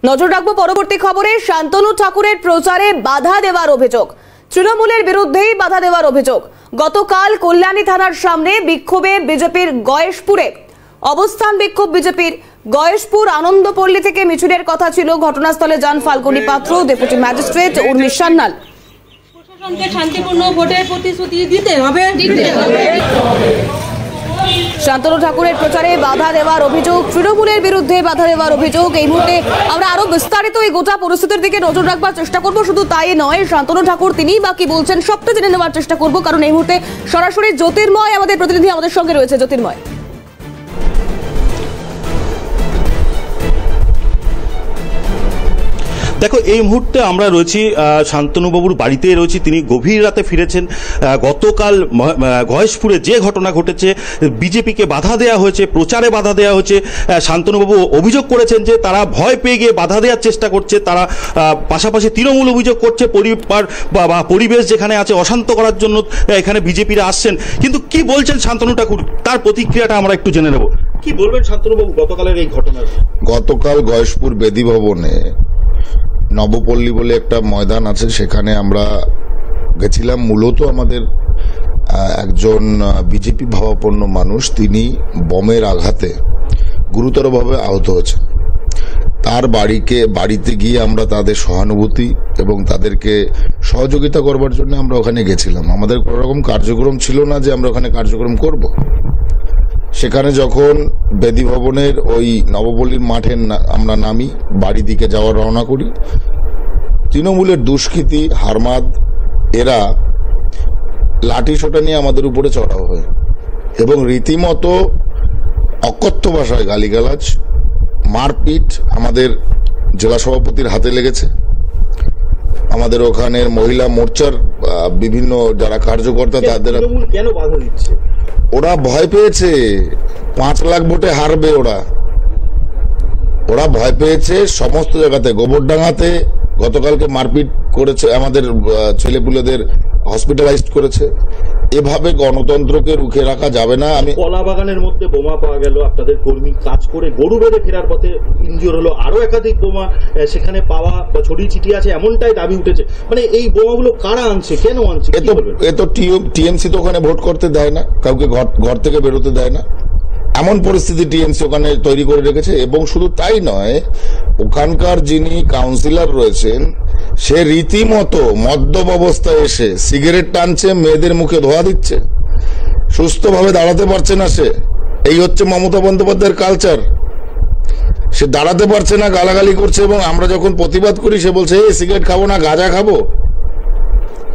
নজর রাখবো পরবর্তী খবরে। শান্তনু ঠাকুরের প্রচারে বাধা দেওয়ার অভিযোগ, তৃণমূলের বিরুদ্ধেই বাধা দেওয়ার অভিযোগ। গতকাল কল্যাণী থানার সামনে বিক্ষোভে বিজেপির গয়েশপুরে অবস্থান বিক্ষোভ বিজেপির গয়েশপুর আনন্দপল্লী থেকে মিছিলের কথা ছিল। ঘটনাস্থলে যান ফাল্গুনী পাত্র, ডেপুটি ম্যাজিস্ট্রেট উর্মি সান্যাল। প্রশাসনকে শান্তিপূর্ণ ভোটের প্রতিশ্রুতি দিতে হবে। শান্তনু ঠাকুরের প্রচারে বাধা দেওয়ার অভিযোগ, তৃণমূলের বিরুদ্ধে বাধা দেওয়ার অভিযোগ। এই মুহূর্তে আমরা আরো বিস্তারিত এই গোটা পরিস্থিতির দিকে নজর রাখবার চেষ্টা করব। শুধু তাই নয়, শান্তনু ঠাকুর তিনি বা কি বলছেন সবটা জেনে নেওয়ার চেষ্টা করব, কারণ এই মুহূর্তে সরাসরি জ্যোতির্ময় আমাদের প্রতিনিধি আমাদের সঙ্গে রয়েছে। জ্যোতির্ময়, দেখো, এই মুহূর্তে আমরা রয়েছি শান্তনুবাবুর বাড়িতে রয়েছি। তিনি গভীর রাতে ফিরেছেন। গতকাল গয়েশপুরে যে ঘটনা ঘটেছে, বিজেপিকে বাধা দেওয়া হয়েছে, প্রচারে বাধা দেওয়া হয়েছে। শান্তনুবাবু অভিযোগ করেছেন যে তারা ভয় পেয়ে গিয়ে বাধা দেওয়ার চেষ্টা করছে। তারা পাশাপাশি তৃণমূল অভিযোগ করছে পরিবার বা পরিবেশ যেখানে আছে অশান্ত করার জন্য এখানে বিজেপিরা আসছেন। কিন্তু কি বলছেন শান্তনু ঠাকুর, তার প্রতিক্রিয়াটা আমরা একটু জেনে নেব। কি বলবেন শান্তনুবাবু গতকালের এই ঘটনা? গতকাল গয়েশপুর বেদি ভবনে নবপল্লী বলে একটা ময়দান আছে, সেখানে আমরা গেছিলাম। মূলত আমাদের একজন বিজেপি ভাবাপন্ন মানুষ, তিনি বোমের আঘাতে গুরুতরভাবে আহত হয়েছেন। তার বাড়িতে গিয়ে আমরা তাদের সহানুভূতি এবং তাদেরকে সহযোগিতা করবার জন্য আমরা ওখানে গেছিলাম। আমাদের কোনো রকম কার্যক্রম ছিল না যে আমরা ওখানে কার্যক্রম করব। সেখানে যখন বেদি ভবনের ওই নবপল্লীর মাঠে আমরা নামি, বাড়ি দিকে যাওয়ার রওনা করি, তৃণমূলের দুষ্কৃতী হারমাদ এরা লাঠি সোটা নিয়ে আমাদের উপরে চড়াও হয় এবং রীতিমতো অকথ্য ভাষায় গালিগালাজ, মারপিট আমাদের জেলা সভাপতির হাতে লেগেছে। আমাদের ওখানের মহিলা মোর্চার বিভিন্ন যারা কার্যকর্তা তাদের কেন বাধা দিচ্ছে? ওরা ভয় পেয়েছে 5 লাখ ভোটে হারবে। ওরা ভয় পেয়েছে সমস্ত জায়গাতে। গোবরডাঙ্গাতে গতকালকে মারপিট করেছে, আমাদের ছেলেপুলেদের হসপিটালাইজড করেছে। এভাবে গণতন্ত্রকে রুখে রাখা যাবে না। আমি কলা বাগানের মধ্যে বোমা পাওয়া গেল, আপনাদের কর্মী কাজ করে গরু বেঁধে ফেরার পথে ইনজিওর হলো, আরো একাধিক বোমা সেখানে পাওয়া বা ছড়িয়ে ছিটিয়ে আছে, এমনটাই দাবি উঠেছে। মানে এই বোমাগুলো কারা আনছে, কেন আনছে? এ তো টিএমসি তো ওখানে ভোট করতে দেয় না, কাউকে ঘর থেকে বেরোতে দেয় না, এমন পরিস্থিতি টিএমসি ওখানে তৈরি করে রেখেছে। এবং শুধু তাই নয়, ওখানকার যিনি কাউন্সিলর রয়েছেন সে রীতিমতো মদ্যপ অবস্থায় এসে সিগারেট টানছে, মেয়েদের মুখে ধোয়া দিচ্ছে, সুস্থভাবে দাঁড়াতে পারছে না সে। এই হচ্ছে মমতা বন্দ্যোপাধ্যায়ের কালচার। সে দাঁড়াতে পারছে না, গালাগালি করছে, এবং আমরা যখন প্রতিবাদ করি সে বলছে এই সিগারেট খাবো না, গাঁজা খাবো।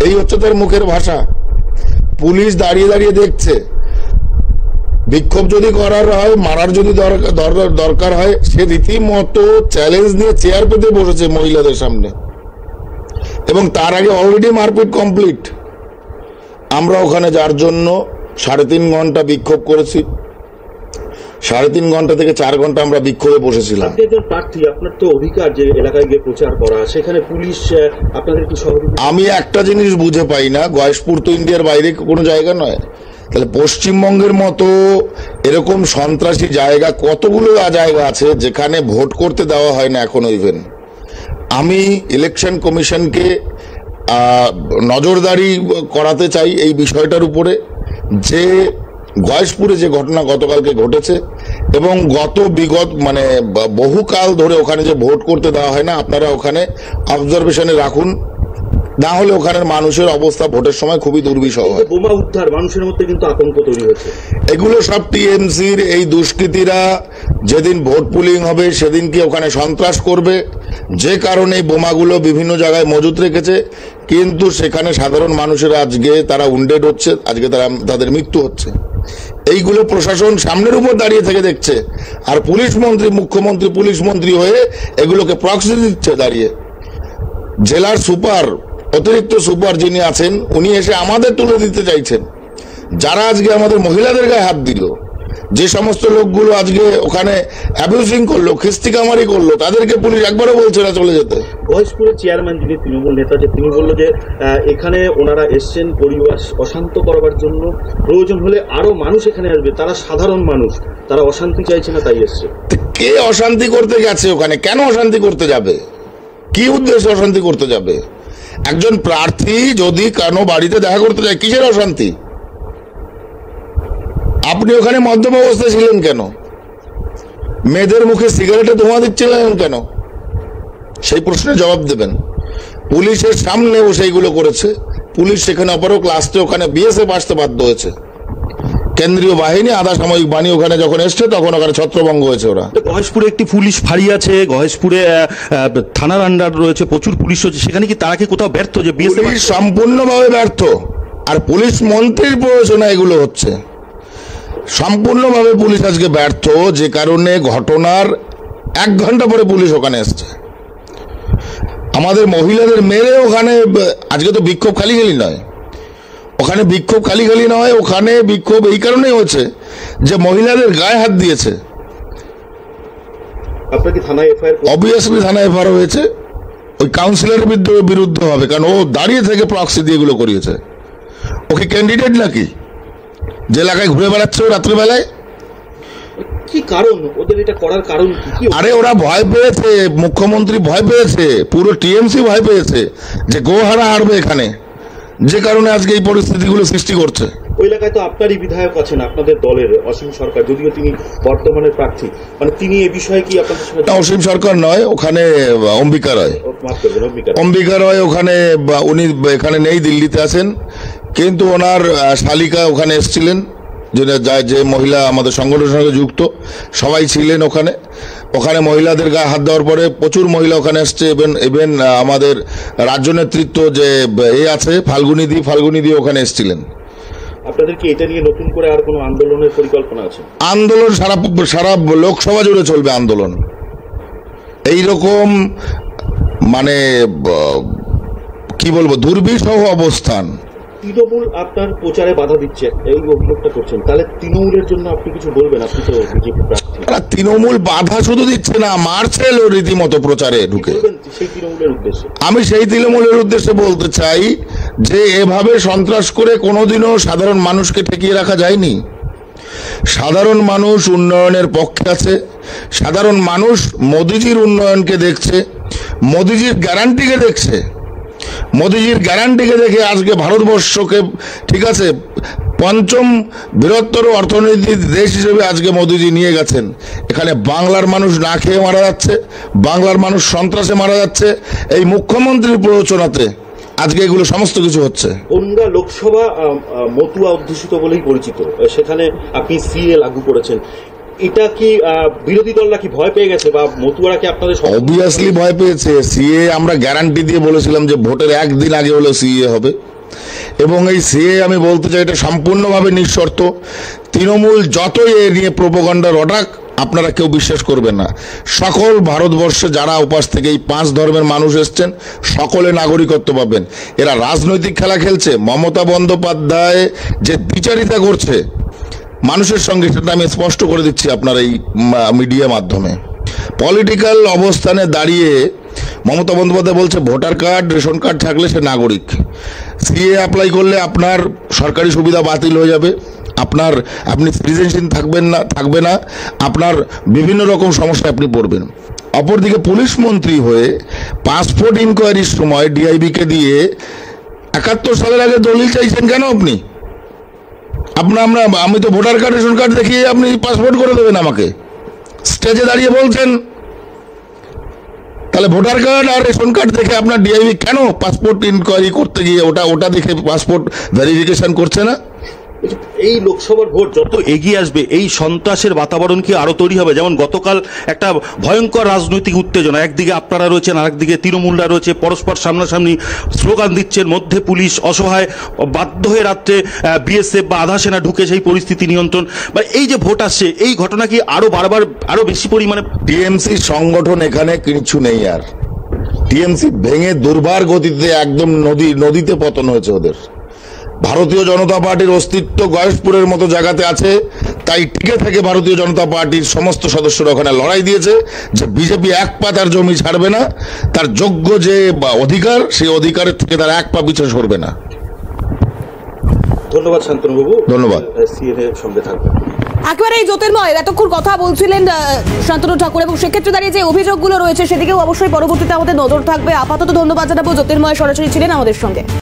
এই হচ্ছে তার মুখের ভাষা। পুলিশ দাঁড়িয়ে দাঁড়িয়ে দেখছে। বিক্ষোভ যদি করার হয়, মারার যদি দরকার হয়, সে রীতিমতো চ্যালেঞ্জ নিয়ে চেয়ার পেতে বসেছে মহিলাদের সামনে, এবং তার আগে অলরেডি মারপিট কমপ্লিট। আমরা ওখানে যার জন্য 3.5 ঘন্টা বিক্ষোভ করেছি। 3.5 ঘন্টা থেকে 4 ঘন্টা আমরা বিক্ষোভে বসেছিলাম। প্রার্থী, আপনার তো অধিকার যে এলাকায় গিয়ে প্রচার করা, সেখানে পুলিশ আপনাদের কি সহযোগিতা? আমি একটা জিনিস বুঝে পাই না, গয়েশপুর তো ইন্ডিয়ার বাইরে কোনো জায়গা নয়, তাহলে পশ্চিমবঙ্গের মতো এরকম সন্ত্রাসী জায়গা কতগুলো জায়গা আছে যেখানে ভোট করতে দেওয়া হয় না এখনো ইভেন। আমি ইলেকশন কমিশনকে নজরদারি করাতে চাই এই বিষয়টার উপরে, যে গয়েশপুরে যে ঘটনা গতকালকে ঘটেছে এবং বিগত বহুকাল ধরে ওখানে যে ভোট করতে দেওয়া হয় না, আপনারা ওখানে অবজারভেশনে রাখুন, না হলে ওখানের মানুষের অবস্থা ভোটের সময় খুবই দুর্বিষহ হয়। বোমা উদ্ধার, মানুষের মধ্যে কিন্তু আতঙ্ক তৈরি হয়েছে। এগুলো সব টিএমসির এই দুষ্কৃতীরা যেদিন ভোট পুলিং হবে সেদিন কি ওখানে সন্ত্রাস করবে, যে কারণে বোমাগুলো বিভিন্ন জায়গায় মজুত রেখেছে। কিন্তু সেখানে সাধারণ মানুষেরা আজকে তারা উন্ডেড হচ্ছে, আজকে তাদের মৃত্যু হচ্ছে। এইগুলো প্রশাসন সামনের উপর দাঁড়িয়ে থেকে দেখছে, আর পুলিশ মন্ত্রী, মুখ্যমন্ত্রী পুলিশ মন্ত্রী হয়ে এগুলোকে প্রক্সি দিচ্ছে দাঁড়িয়ে। জেলার সুপার, অতিরিক্ত সুপার যিনি আছেন, উনি এসে আমাদের তুলে দিতে চাইছেন। যারা আজকে আমাদের মহিলাদের গায়ে হাত দিল, যে সমস্ত লোকগুলো আজকে ওখানে অ্যাবিউজিং করলো, খিস্তিকামারি করলো, তাদেরকে পুলিশ একবারও বলছে না চলে যেতে। গয়েশপুরের চেয়ারম্যান যিনি তৃণমূল নেতা, যে তিনি বললো যে এখানে ওনারা এসছেন পরিবেশ অশান্ত করবার জন্য, প্রয়োজন হলে আরো মানুষ এখানে আসবে, তারা সাধারণ মানুষ, তারা অশান্তি চাইছে না তাই এসছে। কে অশান্তি করতে গেছে ওখানে? কেন অশান্তি করতে যাবে? কি উদ্দেশ্যে অশান্তি করতে যাবে? একজন প্রার্থী যদি কেন বাড়িতে দেখা করতে যায়, কিসের অশান্তি? আপনি ওখানে মদ্যপ অবস্থায় ছিলেন কেন? মেয়েদের মুখে সিগারেটে ধোঁয়া দিচ্ছিলেন কেন? সেই প্রশ্নের জবাব দেবেন। পুলিশের সামনে ও সেইগুলো করেছে। পুলিশ সেখানে অপরক লাস্টে ওখানে বিএসএফ আসতে বাধ্য হয়েছে। কেন্দ্রীয় বাহিনী আধা সাময়িক বাহিনী ওখানে যখন এসছে তখন ওখানে ছত্রভঙ্গ হয়েছে। ওরা গয়েশপুরে একটি পুলিশ ফাঁড়ি আছে, গয়েশপুরে থানার আন্ডার রয়েছে, প্রচুর পুলিশ রয়েছে, সেখানে কি তারা কি কোথাও ব্যর্থ? যে বিএসএফ সম্পূর্ণভাবে ব্যর্থ। আর পুলিশ মন্ত্রীর প্রয়োজনে এগুলো হচ্ছে। সম্পূর্ণভাবে পুলিশ আজকে ব্যর্থ, যে কারণে ঘটনার 1 ঘন্টা পরে পুলিশ ওখানে এসছে। আমাদের মহিলাদের মেরে ওখানে, আজকে তো বিক্ষোভ খালি নয়, ওখানে বিক্ষোভ খালি নয়, ওখানে বিক্ষোভ এই কারণেই হচ্ছে যে মহিলাদের গায়ে হাত দিয়েছে। অবভিয়াসলি থানায় এফআইআর হয়েছে। ওই কাউন্সিলরের বিরুদ্ধে হবে, কারণ ও দাঁড়িয়ে থেকে প্রক্সি দিয়ে এগুলো করিয়েছে। ওকে ক্যান্ডিডেট নাকি যে এলাকায় ঘুরে বেড়াচ্ছে রাত্রিবেলায়? কি কারণ ওদের এটা করার কারণ কি? আরে ওরা ভয় পেয়েছে, মুখ্যমন্ত্রী ভয় পেয়েছে, পুরো টিএমসি ভয় পেয়েছে যে গোহারা হারবে এখানে, যে কারণে আজকে এই পরিস্থিতিগুলো সৃষ্টি করছে। ওই এলাকায় তো আপনারই বিধায়ক আছেন, আপনাদের দলের অসীম সরকার, যদিও তিনি বর্তমানের প্রার্থী, মানে তিনি এ বিষয়ে কি আপনাদের সঙ্গে? অসীম সরকার নয়, ওখানে অম্বিকা রায়। অম্বিকা রায় ওখানে, উনি এখানে নেই, দিল্লিতে আছেন, কিন্তু ওনার শালিকা ওখানে এসেছিলেন, যে মহিলা আমাদের সংগঠনের সঙ্গে যুক্ত, সবাই ছিলেন ওখানে। ওখানে মহিলাদের গায়ে হাত দেওয়ার পরে প্রচুর মহিলা ওখানে এসছে। ইভেন আমাদের রাজ্য নেতৃত্ব যে আছে ফাল্গুনি দি ওখানে এসেছিলেন। আপনাদের কি এটা নিয়ে নতুন করে আর কোনো আন্দোলনের পরিকল্পনা আছে? আন্দোলন সারা লোকসভা জুড়ে চলবে আন্দোলন। এইরকম মানে কি বলবো, দুর্বিষহ অবস্থান। তৃণমূল আপনার প্রচারে বাধা দিচ্ছে, এই অভিযোগটা করছেন, তাহলে তৃণমূলের জন্য আপনি কিছু বলবেন? আপনি তো বিজেপি প্রার্থী। তৃণমূল বাধা শুধু দিচ্ছে না, মারছে রীতিমতো প্রচারে ঢুকে। সেই তৃণমূলের উদ্দেশ্যে আমি সেই তৃণমূলের উদ্দেশ্যে বলতে চাই যে এভাবে সন্ত্রাস করে কোনোদিনও সাধারণ মানুষকে ঠেকিয়ে রাখা যায়নি। সাধারণ মানুষ উন্নয়নের পক্ষে আছে। সাধারণ মানুষ মোদিজির উন্নয়নকে দেখছে, মোদিজির গ্যারান্টিকে দেখছে। মোদিজির গ্যারান্টিকে দেখে আজকে ভারতবর্ষকে, ঠিক আছে, 5ম বৃহত্তর অর্থনৈতিক দেশ হিসেবে আজকে মোদিজি নিয়ে গেছেন। এখানে বাংলার মানুষ না খেয়ে মারা যাচ্ছে, বাংলার মানুষ সন্ত্রাসে মারা যাচ্ছে। এই মুখ্যমন্ত্রীর প্ররোচনাতে আজকে এগুলো সমস্ত কিছু হচ্ছে। বনগাঁ লোকসভা মতুয়া অধ্যুষিত বলেই পরিচিত, সেখানে আপনি সিএ লাগু করেছেন। এটা কি বিরোধী দলরা কি ভয় পেয়ে গেছে, বা মতুয়ারা কি আপনাদের? অবভিয়াসলি ভয় পেয়েছে। সিএ আমরা গ্যারান্টি দিয়ে বলেছিলাম যে ভোটের 1 দিন আগে হলেও সিএ হবে, এবং এই সিএ আমি বলতে চাই এটা সম্পূর্ণভাবে নিঃশর্ত। তৃণমূল যতই এ নিয়ে প্রোপাগান্ডা রটাক, আপনারা কেউ বিশ্বাস করবেন না। সকল ভারতবর্ষে যারা উপাস থেকে এই 5 ধর্মের মানুষ এসছেন, সকলে নাগরিকত্ব পাবেন। এরা রাজনৈতিক খেলা খেলছে। মমতা বন্দ্যোপাধ্যায় যে দ্বিচারিতা করছে মানুষের সঙ্গে, সেটা আমি স্পষ্ট করে দিচ্ছি আপনার এই মিডিয়া মাধ্যমে। পলিটিক্যাল অবস্থানে দাঁড়িয়ে মমতা বন্দ্যোপাধ্যায় বলছে ভোটার কার্ড, রেশন কার্ড থাকলে সে নাগরিক। সিএ অ্যাপ্লাই করলে আপনার সরকারি সুবিধা বাতিল হয়ে যাবে, আপনি সিটিজেনশিপ থাকবে না, আপনার বিভিন্ন রকম সমস্যায় আপনি পড়বেন। অপরদিকে পুলিশ মন্ত্রী হয়ে পাসপোর্ট ইনকোয়ারির সময় ডিআইবিকে দিয়ে 71 সালের আগে দলিল চাইছেন কেন আপনি? আমি তো ভোটার কার্ড, রেশন কার্ড দেখিয়ে আপনি পাসপোর্ট করে দেবেন আমাকে, স্টেজে দাঁড়িয়ে বলছেন। তাহলে ভোটার কার্ড আর রেশন কার্ড দেখে আপনার ডিআইবি কেন পাসপোর্ট ইনকোয়ারি করতে গিয়ে ওটা দেখে পাসপোর্ট ভেরিফিকেশন করছে না? এই লোকসভার ভোট যত এগিয়ে আসবে, এই সন্ত্রাসের বাতাবরণ কি আরো তৈরি হবে? যেমন গতকাল একটা ভয়ঙ্কর রাজনৈতিক উত্তেজনা, একদিকে আপনারা রয়েছেন, আরেকদিকে তৃণমূলরা রয়েছে, পরস্পর সামনাসামনি স্লোগান দিচ্ছেন, মধ্যে পুলিশ অসহায় বাধ্য হয়ে রাত্রে বিএসএফ বা আধা সেনা ঢুকে সেই পরিস্থিতি নিয়ন্ত্রণ, বা এই যে ভোট আসছে, এই ঘটনা কি আরো বারবার আরো বেশি পরিমাণে? টিএমসি সংগঠন এখানে কিছু নেই আর। টিএমসি ভেঙে দুর্বার গতিতে একদম নদীতে পতন হয়েছে ওদের। ভারতীয় জনতা পার্টির অস্তিত্ব গয়েশপুরের মতো জায়গাতে আছে, তাই টিকে থেকে ভারতীয় জনতা পার্টির সমস্ত সদস্যরা ওখানে লড়াই দিয়েছে যে বিজেপি এক পা তার জমি ছাড়বে না, তার যোগ্য যে অধিকার সেই অধিকারের থেকে তার এক পা পিছু সরবে না। ধন্যবাদ শান্তনুবাবু, ধন্যবাদ। সিএনএ সঙ্গে থাকবেন। একেবারে এই জ্যোতির্ময় এতক্ষণ কথা বলছিলেন শান্তনু ঠাকুর, এবং সেক্ষেত্রে দাঁড়িয়ে যে অভিযোগগুলো রয়েছে সেদিকেও অবশ্যই পরবর্তীতে আমাদের নজর থাকবে। আপাতত ধন্যবাদ জানাবো, জ্যোতির্ময় সরাসরি ছিলেন আমাদের সঙ্গে।